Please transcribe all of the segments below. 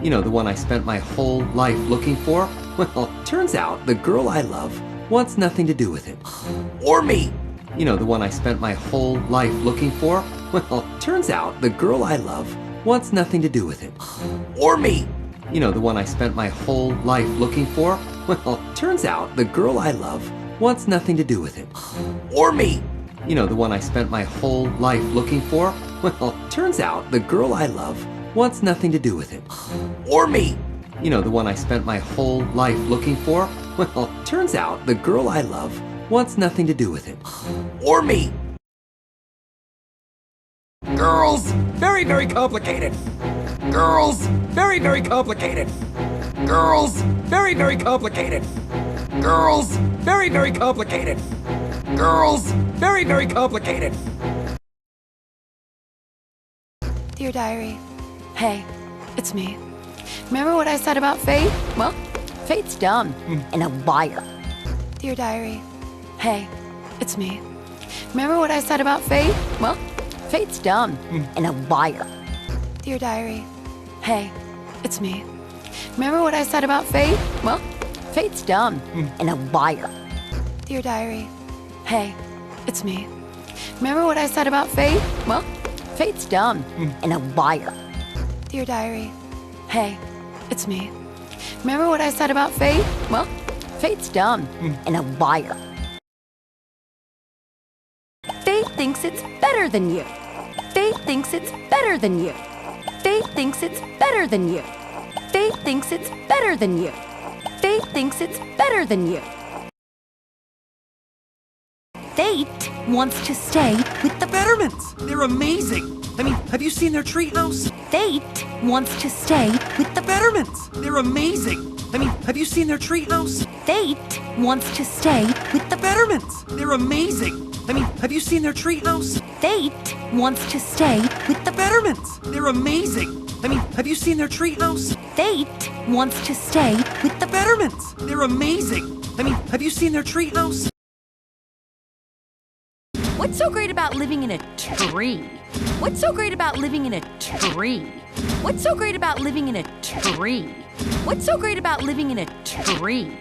You know, the one I spent my whole life looking for? Well, turns out the girl I love wants nothing to do with it. Or me! You know, the one I spent my whole life looking for? Well, turns out the girl I love wants nothing to do with it. Or me! You know, the one I spent my whole life looking for? Well, turns out the girl I love wants nothing to do with it. Or me! You know, the one I spent my whole life looking for? Well, turns out the girl I love wants nothing to do with it. Or me! You know, the one I spent my whole life looking for? Well, turns out the girl I love wants nothing to do with it. Or me! Girls, very, very complicated. Girls, very, very complicated. Girls, very, very complicated. Girls, very, very complicated. Girls, very, very complicated. Dear Diary, hey, it's me. Remember what I said about fate? Well, fate's dumb and a liar. Dear Diary, hey, it's me. Remember what I said about fate? Well, fate's dumb and a liar. Dear Diary, hey, it's me. Remember what I said about fate? Well, fate's dumb and a liar. Dear Diary, hey, it's me. Remember what I said about fate? Well, fate's dumb and a liar. Dear Diary, hey, it's me. Remember what I said about fate? Well, fate's dumb and a liar. Fate thinks it's better than you. Fate thinks it's better than you. Fate thinks it's better than you. Fate thinks it's better than you. Fate thinks it's better than you. Fate wants to stay with the Betterments! They're amazing! I mean, have you seen their treehouse? Fate wants to stay with the Betterments! They're amazing! I mean, have you seen their treehouse? Fate wants to stay with the Betterments! They're amazing! I mean, have you seen their treehouse? Fate wants to stay with the Betterments! They're amazing! I mean, have you seen their treehouse? Fate wants to stay with the Betterments! They're amazing! I mean, have you seen their treehouse? What's so great about living in a tree? What's so great about living in a tree? What's so great about living in a tree? What's so great about living in a tree?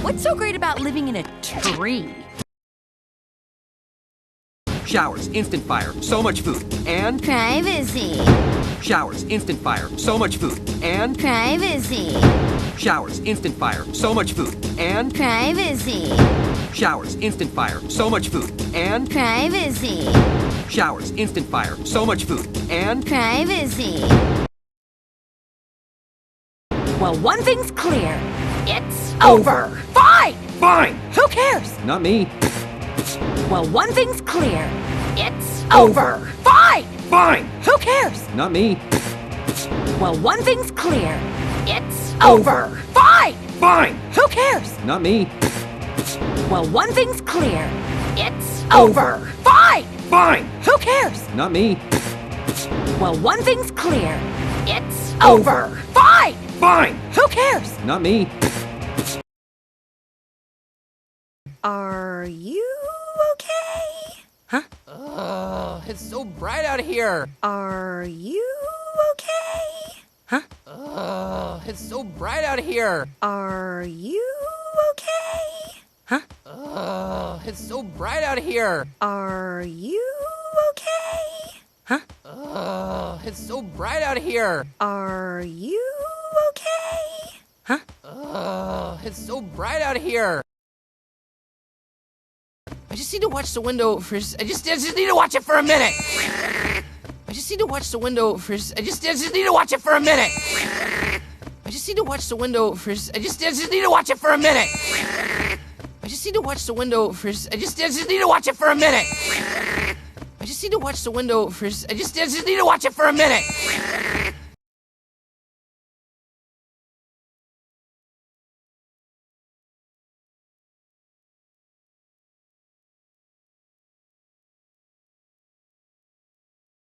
What's so great about living in a tree? Showers, instant fire, so much food, and Privacy. showers, instant fire, so much food, and Privacy. showers, instant fire, so much food, and Privacy. showers, instant fire, so much food, and Privacy. showers, instant fire, so much food, and Privacy. Well, one thing's clear. It's over. Fine! fine! Who cares? Not me. Well, one thing's clear. It's over. Fine! Fine! Who cares? Not me. Well, one thing's clear. It's over. Fine! Fine! Who cares? Not me. Well, one thing's clear. It's over. Fine! Fine! Who cares? Not me. Well, one thing's clear. It's over. Fine! Fine! Who cares? Not me. Are you okay? Huh? Ugh, it's so bright out here. Are you okay? Huh? Ugh, it's so bright out here. Are you okay? Huh? Ugh, it's so bright out here. Are you okay? Huh? Ugh, it's so bright out here. Are you okay? Huh? Ugh, it's so bright out here. I just need to watch the window for. I just need to watch it for a minute. I just need to watch the window for. I just need to watch it for a minute. I just need to watch the window for. I just need to watch it for a minute. I just need to watch the window for. I just need to watch it for a minute. I just need to watch the window for. I just need to watch it for a minute.